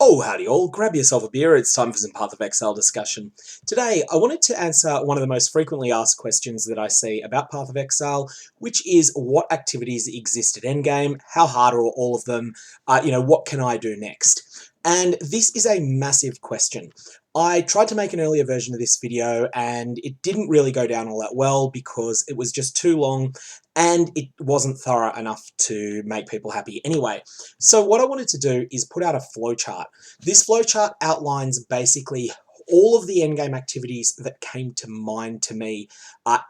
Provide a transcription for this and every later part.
Oh, howdy all, grab yourself a beer, it's time for some Path of Exile discussion. Today, I wanted to answer one of the most frequently asked questions that I see about Path of Exile, which is what activities exist at Endgame, how hard are all of them, what can I do next? And this is a massive question. I tried to make an earlier version of this video and it didn't really go down all that well because it was just too long and it wasn't thorough enough to make people happy anyway. So what I wanted to do is put out a flowchart. This flowchart outlines basically all of the endgame activities that came to mind to me,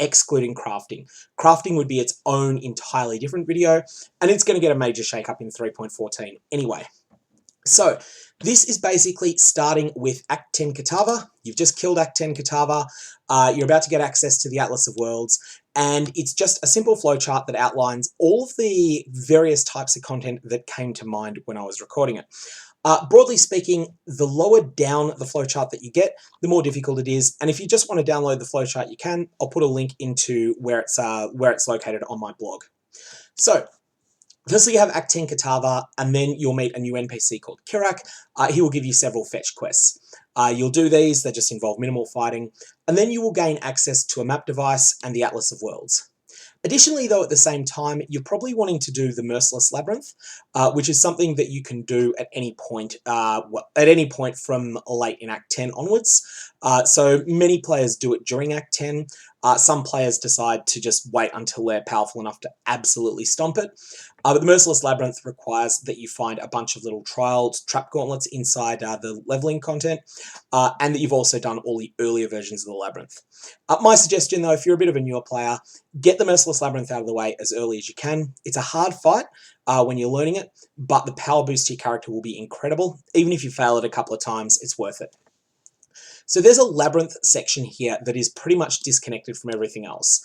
excluding crafting. Crafting would be its own entirely different video, and it's going to get a major shake-up in 3.14 anyway. So this is basically starting with Act 10 Kitava. You've just killed Act 10 Kitava. You're about to get access to the Atlas of Worlds, and it's just a simple flowchart that outlines all of the various types of content that came to mind when I was recording it. Broadly speaking, the lower down the flowchart that you get, the more difficult it is. And if you just want to download the flowchart, you can. I'll put a link into where it's located on my blog. So firstly, you have Act 10 Kitava, and then you'll meet a new NPC called Kirak. He will give you several fetch quests. You'll do these, they just involve minimal fighting, and then you will gain access to a map device and the Atlas of Worlds. Additionally, though, at the same time, you're probably wanting to do the Merciless Labyrinth, which is something that you can do at any point from late in Act 10 onwards. So many players do it during Act 10. Some players decide to just wait until they're powerful enough to absolutely stomp it. But the Merciless Labyrinth requires that you find a bunch of little trap gauntlets inside the leveling content, and that you've also done all the earlier versions of the Labyrinth. My suggestion, though, if you're a bit of a newer player, get the Merciless Labyrinth out of the way as early as you can. It's a hard fight when you're learning it, but the power boost to your character will be incredible. Even if you fail it a couple of times, it's worth it. So there's a Labyrinth section here that is pretty much disconnected from everything else.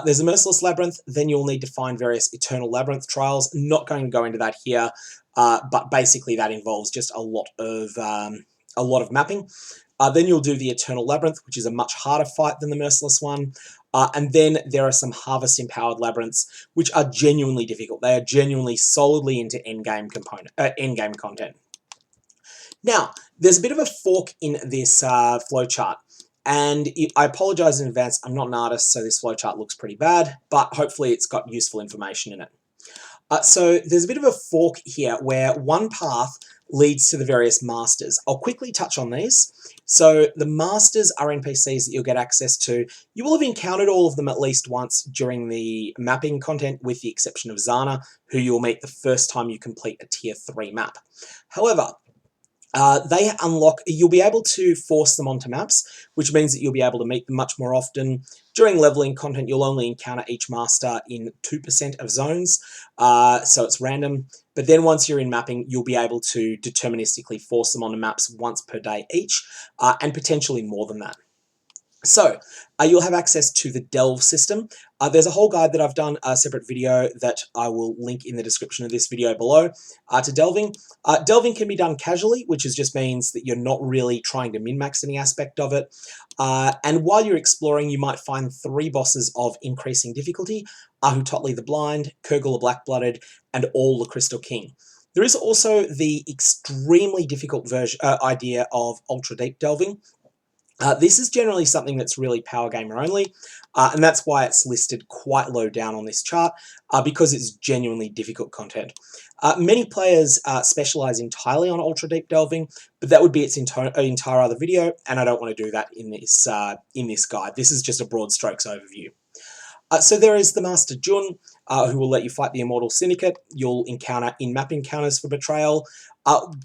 There's a Merciless Labyrinth, then you'll need to find various Eternal Labyrinth trials. Not going to go into that here, but basically that involves just a lot of mapping. Then you'll do the Eternal Labyrinth, which is a much harder fight than the Merciless one. And then there are some Harvest-empowered labyrinths, which are genuinely difficult. They are genuinely solidly into endgame content. Now, there's a bit of a fork in this flowchart, and I apologize in advance, I'm not an artist, so this flowchart looks pretty bad, but hopefully it's got useful information in it. So there's a bit of a fork here where one path leads to the various masters. I'll quickly touch on these. So the masters are NPCs that you'll get access to. You will have encountered all of them at least once during the mapping content, with the exception of Zana, who you'll meet the first time you complete a tier 3 map. However, you'll be able to force them onto maps, which means that you'll be able to meet them much more often. During leveling content, you'll only encounter each master in 2% of zones, so it's random. But then once you're in mapping, you'll be able to deterministically force them onto maps once per day each, and potentially more than that. So, you'll have access to the Delve system. There's a whole guide that I've done, a separate video that I will link in the description of this video below, to delving. Delving can be done casually, which just means that you're not really trying to min-max any aspect of it. And while you're exploring, you might find 3 bosses of increasing difficulty: Ahutotli the Blind, Kurgle the Black-Blooded, and All the Crystal King. There is also the extremely difficult idea of ultra-deep delving. This is generally something that's really power gamer only, and that's why it's listed quite low down on this chart, because it's genuinely difficult content. Many players specialize entirely on ultra deep delving, but that would be its entire other video, and I don't want to do that in this guide. This is just a broad strokes overview. So there is the Master Jun, who will let you fight the Immortal Syndicate. You'll encounter in-map encounters for betrayal.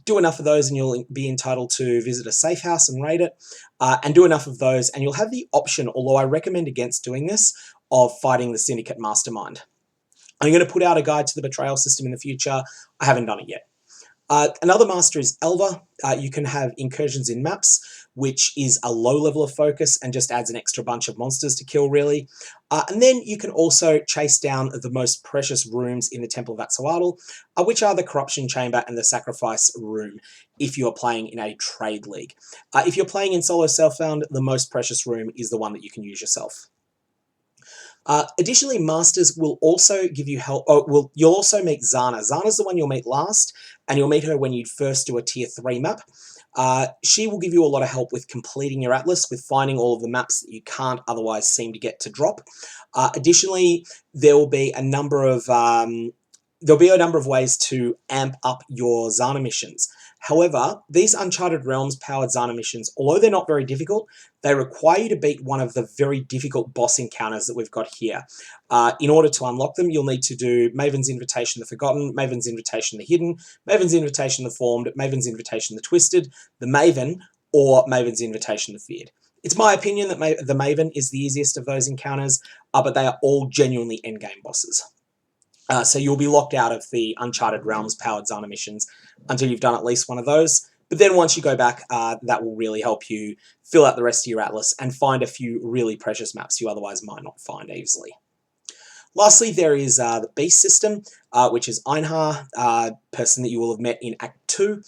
Do enough of those and you'll be entitled to visit a safe house and raid it. And do enough of those and you'll have the option, although I recommend against doing this, of fighting the Syndicate Mastermind. I'm going to put out a guide to the betrayal system in the future. I haven't done it yet. Another master is Elva. You can have incursions in maps, which is a low level of focus and just adds an extra bunch of monsters to kill, really. And then you can also chase down the most precious rooms in the Temple of Axolotl, which are the Corruption Chamber and the Sacrifice Room, if you are playing in a trade league. If you're playing in solo self-found, the most precious room is the one that you can use yourself. Additionally, Masters will also give you help. You'll also meet Zana. Zana's the one you'll meet last, and you'll meet her when you first do a Tier 3 map. She will give you a lot of help with completing your atlas, with finding all of the maps that you can't otherwise seem to get to drop. Additionally, there will be a number of ways to amp up your Zana missions. However, these Uncharted Realms powered Zana missions, although they're not very difficult, they require you to beat one of the very difficult boss encounters that we've got here. In order to unlock them, you'll need to do Maven's Invitation the Forgotten, Maven's Invitation the Hidden, Maven's Invitation the Formed, Maven's Invitation the Twisted, the Maven, or Maven's Invitation the Feared. It's my opinion that the Maven is the easiest of those encounters, but they are all genuinely endgame bosses. So you'll be locked out of the Uncharted Realms powered Zana missions until you've done at least one of those. But then once you go back, that will really help you fill out the rest of your atlas and find a few really precious maps you otherwise might not find easily. Lastly, there is the Beast system, which is Einhar, person that you will have met in Act 2.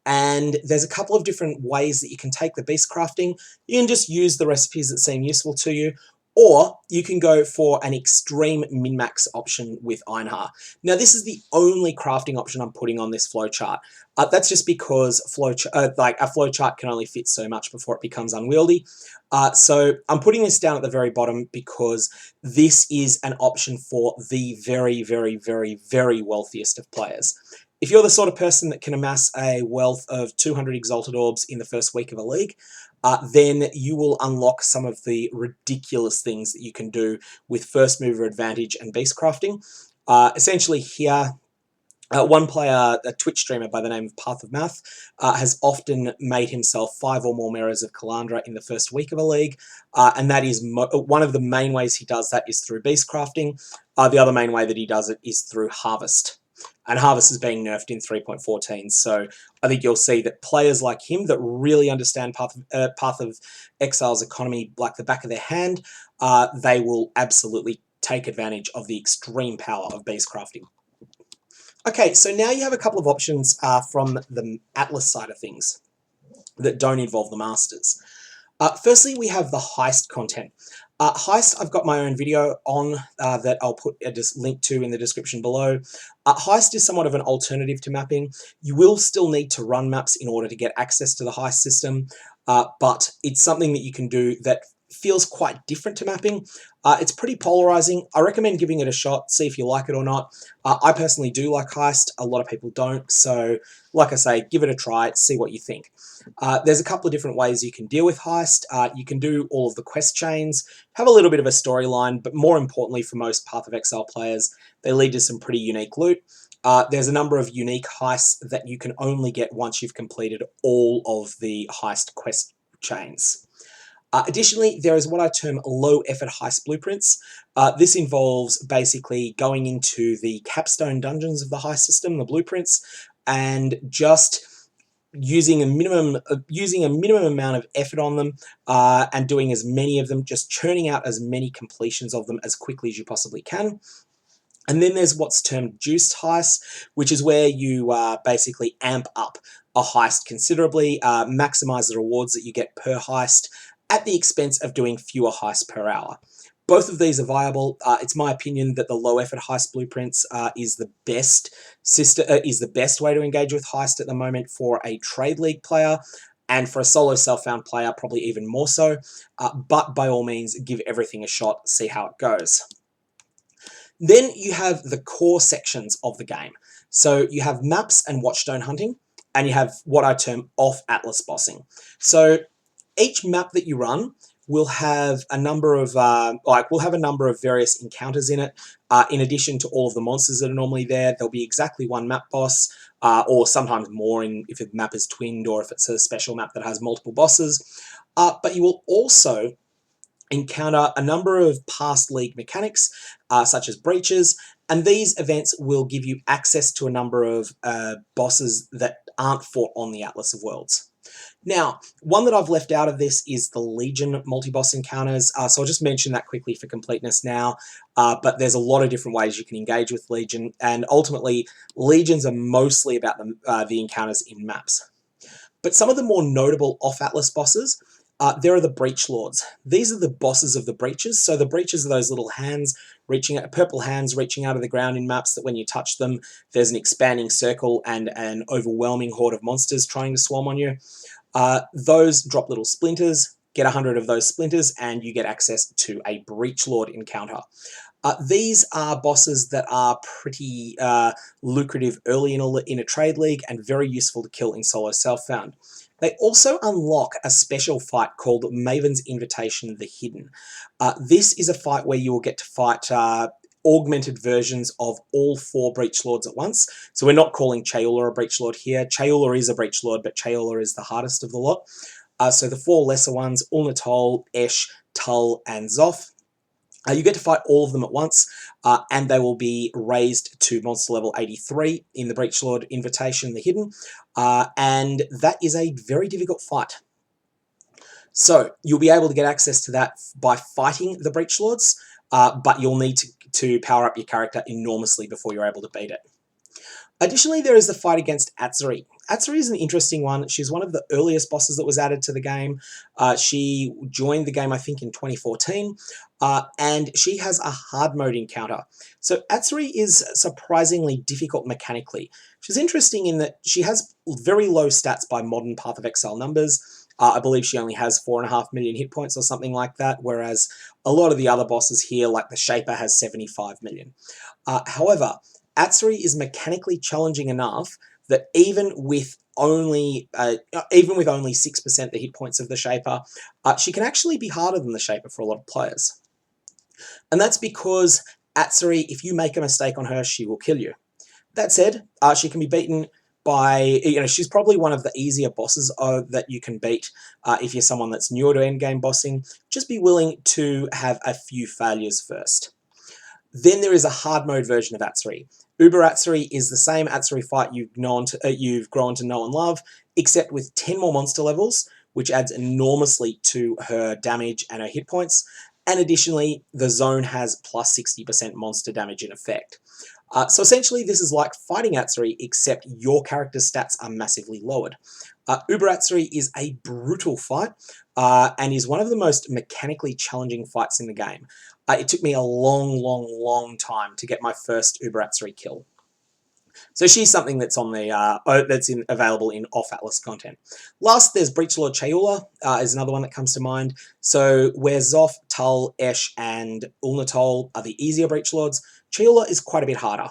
And there's a couple of different ways that you can take the beast crafting. You can just use the recipes that seem useful to you, or you can go for an extreme min-max option with Einhar. Now, this is the only crafting option I'm putting on this flowchart. That's just because a flowchart can only fit so much before it becomes unwieldy. So I'm putting this down at the very bottom because this is an option for the very, very, very, very wealthiest of players. If you're the sort of person that can amass a wealth of 200 Exalted Orbs in the first week of a league, then you will unlock some of the ridiculous things that you can do with first mover advantage and beast crafting. Essentially here, one player, a Twitch streamer by the name of Path of Math, has often made himself 5 or more mirrors of Calandra in the first week of a league, and that is one of the main ways he does that is through beast crafting. The other main way that he does it is through Harvest. And Harvest is being nerfed in 3.14, so I think you'll see that players like him that really understand Path of Exile's economy like the back of their hand, they will absolutely take advantage of the extreme power of beast crafting. Okay, so now you have a couple of options from the Atlas side of things that don't involve the Masters. Firstly, we have the Heist content. Heist, I've got my own video on that I'll put a link to in the description below. Heist is somewhat of an alternative to mapping. You will still need to run maps in order to get access to the Heist system, but it's something that you can do that feels quite different to mapping. It's pretty polarizing. I recommend giving it a shot, see if you like it or not. I personally do like Heist. A lot of people don't. So, like I say, give it a try, see what you think. There's a couple of different ways you can deal with Heist. You can do all of the quest chains, have a little bit of a storyline, but more importantly for most Path of Exile players, they lead to some pretty unique loot. There's a number of unique heists that you can only get once you've completed all of the Heist quest chains. Additionally, there is what I term low-effort heist blueprints. This involves basically going into the capstone dungeons of the heist system, the blueprints, and just using a minimum amount of effort on them and doing as many of them, just churning out as many completions of them as quickly as you possibly can. And then there's what's termed juiced heists, which is where you basically amp up a heist considerably, maximize the rewards that you get per heist, at the expense of doing fewer heists per hour. Both of these are viable. It's my opinion that the low-effort heist blueprints is the best way to engage with heist at the moment for a trade league player, and for a solo self-found player, probably even more so. But by all means, give everything a shot, see how it goes. Then you have the core sections of the game. So you have maps and watchstone hunting, and you have what I term off-atlas bossing. So each map that you run will have a number of various encounters in it. In addition to all of the monsters that are normally there, there'll be exactly one map boss, or sometimes more if the map is twinned or if it's a special map that has multiple bosses. But you will also encounter a number of past league mechanics, such as breaches, and these events will give you access to a number of bosses that aren't fought on the Atlas of Worlds. Now, one that I've left out of this is the Legion multi-boss encounters, so I'll just mention that quickly for completeness now, but there's a lot of different ways you can engage with Legion, and ultimately, Legions are mostly about the encounters in maps. But some of the more notable off-Atlas bosses there are the Breach Lords. These are the bosses of the breaches. So the breaches are those little hands purple hands reaching out of the ground in maps that when you touch them, there's an expanding circle and an overwhelming horde of monsters trying to swarm on you. Those drop little splinters. Get 100 of those splinters and you get access to a Breach Lord encounter. These are bosses that are pretty lucrative early in a trade league and very useful to kill in solo self-found. They also unlock a special fight called Maven's Invitation the Hidden. This is a fight where you will get to fight augmented versions of all 4 Breach Lords at once. So we're not calling Chayula a Breach Lord here. Chayula is a Breach Lord, but Chayula is the hardest of the lot. So the 4 lesser ones, Ulnatal, Esh, Tull, and Zoth. You get to fight all of them at once, and they will be raised to monster level 83 in the Breach Lord Invitation, the Hidden, and that is a very difficult fight. So you'll be able to get access to that by fighting the Breach Lords, but you'll need to power up your character enormously before you're able to beat it. Additionally, there is the fight against Atzuri. Atzuri is an interesting one. She's one of the earliest bosses that was added to the game. She joined the game, I think, in 2014, and she has a hard mode encounter. So Atzuri is surprisingly difficult mechanically. She's interesting in that she has very low stats by modern Path of Exile numbers. I believe she only has 4.5 million hit points or something like that, whereas a lot of the other bosses here, like the Shaper, has 75 million. However, Atzuri is mechanically challenging enough that even with only 6% the hit points of the Shaper, she can actually be harder than the Shaper for a lot of players. And that's because Atzuri, if you make a mistake on her, she will kill you. That said, she can be beaten by, she's probably one of the easier bosses that you can beat if you're someone that's newer to endgame bossing. Just be willing to have a few failures first. Then there is a hard mode version of Atzuri. Uber Atzuri is the same Atzuri fight you've grown to know and love, except with 10 more monster levels, which adds enormously to her damage and her hit points. And additionally, the zone has plus 60% monster damage in effect. So essentially, this is like fighting Atzuri, except your character's stats are massively lowered. Uber Atzuri is a brutal fight and is one of the most mechanically challenging fights in the game. It took me a long time to get my first Uber Atzuri kill. So she's something that's on the available in off-Atlas content. Last, there's Breach Lord Chayula is another one that comes to mind. So where Zoth, Tull, Esh, and Ulnatal are the easier Breach Lords, Chayula is quite a bit harder.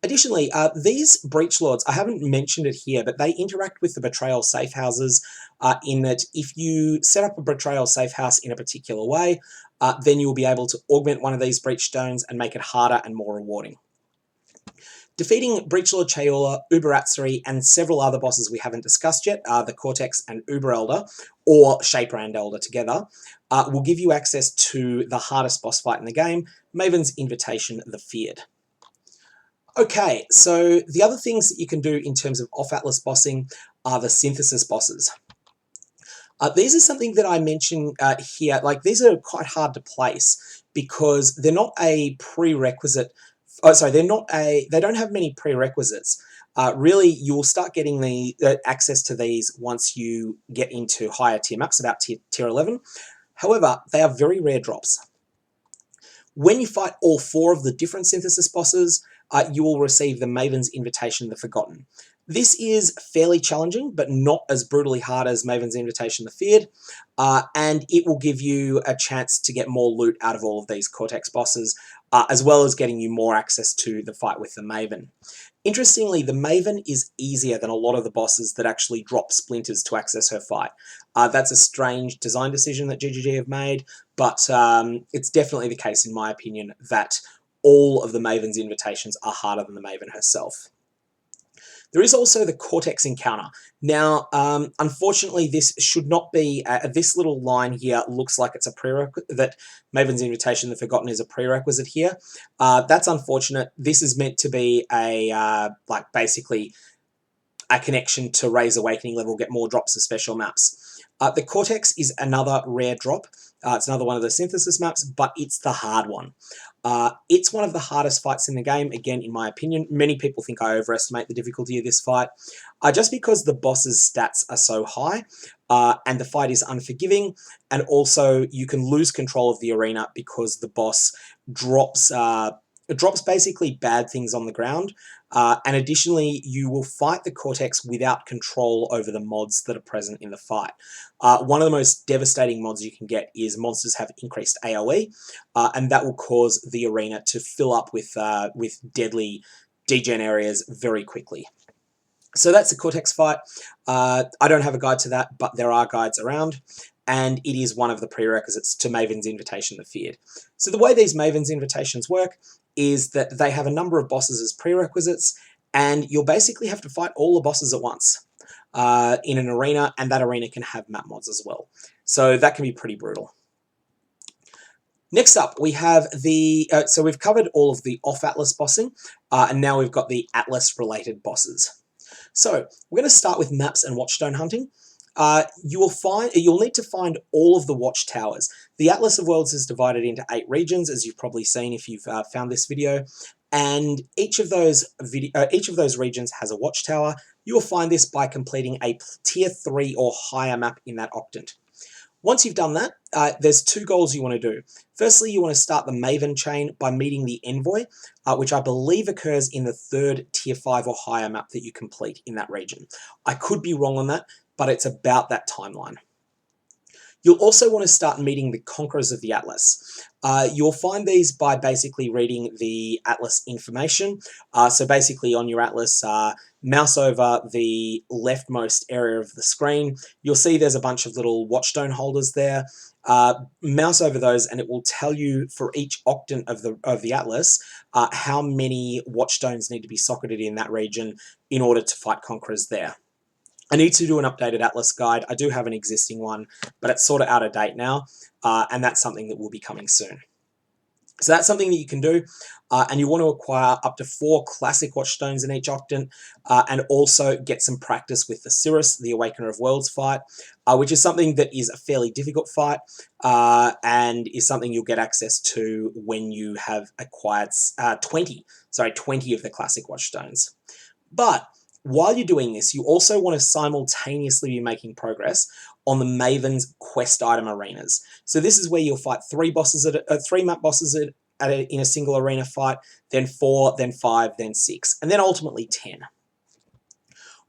Additionally, these Breach Lords, I haven't mentioned it here, but they interact with the Betrayal safe houses in that if you set up a Betrayal safe house in a particular way, then you'll be able to augment one of these Breach Stones and make it harder and more rewarding. Defeating Breach Lord Chayula, Uber Atzuri, and several other bosses we haven't discussed yet, the Cortex and Uber Elder, or Shaper and Elder together, will give you access to the hardest boss fight in the game, Maven's Invitation the Feared. Okay, so the other things that you can do in terms of off-Atlas bossing are the synthesis bosses. These are something that I mentioned here, like these are quite hard to place because they're not a prerequisite, they don't have many prerequisites. Really, you'll start getting the access to these once you get into higher tier maps, about tier 11. However, they are very rare drops. When you fight all 4 of the different synthesis bosses, you will receive the Maven's Invitation the Forgotten. This is fairly challenging, but not as brutally hard as Maven's Invitation the Feared, and it will give you a chance to get more loot out of all of these Cortex bosses, as well as getting you more access to the fight with the Maven. Interestingly, the Maven is easier than a lot of the bosses that actually drop splinters to access her fight. That's a strange design decision that GGG have made, but it's definitely the case, in my opinion, that all of the Maven's invitations are harder than the Maven herself. There is also the Cortex encounter. Now, unfortunately, this should not be, this little line here looks like it's a prerequisite, that Maven's Invitation the Forgotten is a prerequisite here. That's unfortunate. This is meant to be a, basically a connection to raise Awakening level, get more drops of special maps. The Cortex is another rare drop. It's another one of the synthesis maps, but it's the hard one. It's one of the hardest fights in the game, again, in my opinion. Many people think I overestimate the difficulty of this fight, just because the boss's stats are so high, and the fight is unforgiving, and also you can lose control of the arena because the boss drops basically bad things on the ground, and additionally, you will fight the Cortex without control over the mods that are present in the fight. One of the most devastating mods you can get is monsters have increased AoE, and that will cause the arena to fill up with deadly degen areas very quickly. So that's a Cortex fight. I don't have a guide to that, but there are guides around, and it is one of the prerequisites to Maven's Invitation the Feared. So the way these Maven's Invitations work is that they have a number of bosses as prerequisites, and you'll basically have to fight all the bosses at once in an arena, and that arena can have map mods as well. So that can be pretty brutal. Next up, we have so we've covered all of the off-Atlas bossing, and now we've got the Atlas-related bosses. So we're going to start with maps and watchstone hunting. You'll need to find all of the watchtowers. The Atlas of Worlds is divided into 8 regions, as you've probably seen if you've found this video, and each of those regions has a watchtower. You will find this by completing a tier 3 or higher map in that octant. Once you've done that, there's 2 goals you want to do. Firstly, you want to start the Maven chain by meeting the Envoy, which I believe occurs in the 3rd tier 5 or higher map that you complete in that region. I could be wrong on that, but it's about that timeline. You'll also want to start meeting the Conquerors of the Atlas. You'll find these by basically reading the Atlas information. So basically on your Atlas, mouse over the leftmost area of the screen. You'll see there's a bunch of little watchstone holders there. Mouse over those and it will tell you for each octant of the Atlas how many watchstones need to be socketed in that region in order to fight Conquerors there. I need to do an updated Atlas guide. I do have an existing one, but it's sort of out of date now, and that's something that will be coming soon. So that's something that you can do, and you want to acquire up to 4 classic watchstones in each octant, and also get some practice with the Sirus, the Awakener of Worlds fight, which is something that is a fairly difficult fight, and is something you'll get access to when you have acquired 20 of the classic watchstones. But while you're doing this, you also want to simultaneously be making progress on the Maven's quest item arenas. So this is where you'll fight 3 map bosses in a single arena fight, then 4, then 5, then 6, and then ultimately 10.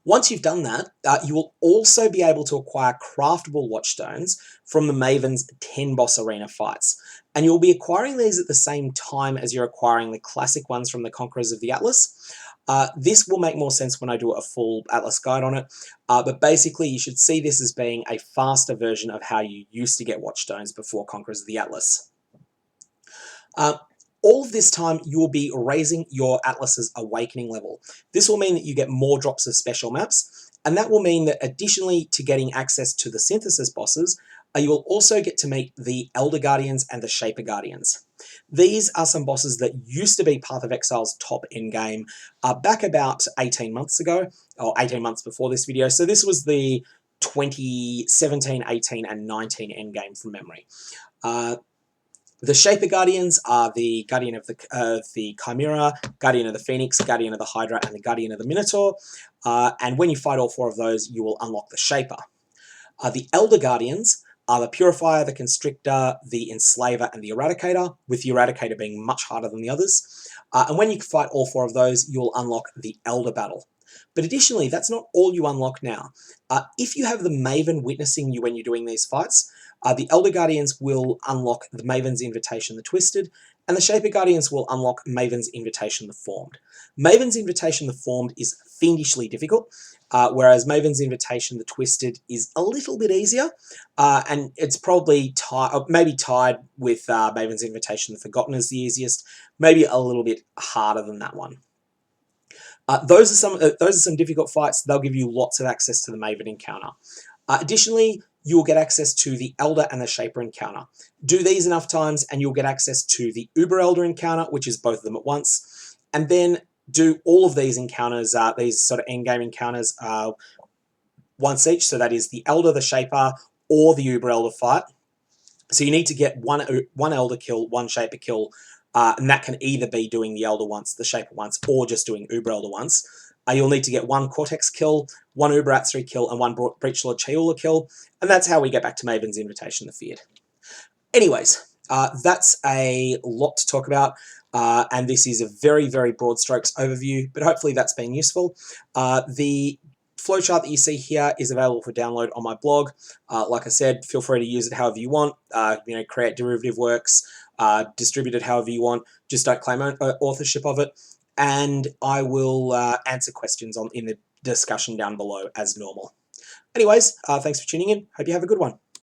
Once you've done that, you will also be able to acquire craftable watchstones from the Maven's 10 boss arena fights. And you'll be acquiring these at the same time as you're acquiring the classic ones from the Conquerors of the Atlas. This will make more sense when I do a full Atlas guide on it, but basically you should see this as being a faster version of how you used to get watchstones before Conquerors of the Atlas. All of this time you will be raising your Atlas's awakening level. This will mean that you get more drops of special maps, and that will mean that additionally to getting access to the synthesis bosses, you will also get to meet the Elder Guardians and the Shaper Guardians. These are some bosses that used to be Path of Exile's top endgame back about 18 months ago, or 18 months before this video. So this was the 2017, 18, and 19 endgame from memory. The Shaper Guardians are the Guardian of the Chimera, Guardian of the Phoenix, Guardian of the Hydra, and the Guardian of the Minotaur. And when you fight all 4 of those, you will unlock the Shaper. The Elder Guardians are the Purifier, the Constrictor, the Enslaver, and the Eradicator, with the Eradicator being much harder than the others. And when you fight all 4 of those, you'll unlock the Elder Battle. But additionally, that's not all you unlock now. If you have the Maven witnessing you when you're doing these fights, the Elder Guardians will unlock the Maven's Invitation the Twisted, and the Shaper Guardians will unlock Maven's Invitation the Formed. Maven's Invitation the Formed is fiendishly difficult, whereas Maven's Invitation the Twisted is a little bit easier, and it's probably tied with Maven's Invitation the Forgotten as the easiest, maybe a little bit harder than that one. Those are some difficult fights. They'll give you lots of access to the Maven encounter. Additionally, you will get access to the Elder and the Shaper encounter. Do these enough times and you'll get access to the Uber Elder encounter, which is both of them at once. And then do all of these encounters, these sort of endgame encounters, once each. So that is the Elder, the Shaper, or the Uber Elder fight. So you need to get one Elder kill, one Shaper kill, and that can either be doing the Elder once, the Shaper once, or just doing Uber Elder once. You'll need to get one Cortex kill, one Uber Atzri kill, and one Breachlord Chayula kill, and that's how we get back to Maven's Invitation of the Feared. Anyways, that's a lot to talk about, and this is a very, very broad strokes overview, but hopefully that's been useful. The flowchart that you see here is available for download on my blog. Like I said, feel free to use it however you want. Create derivative works, distribute it however you want. Just don't claim authorship of it. And I will answer questions in the discussion down below as normal. Anyways, thanks for tuning in. Hope you have a good one.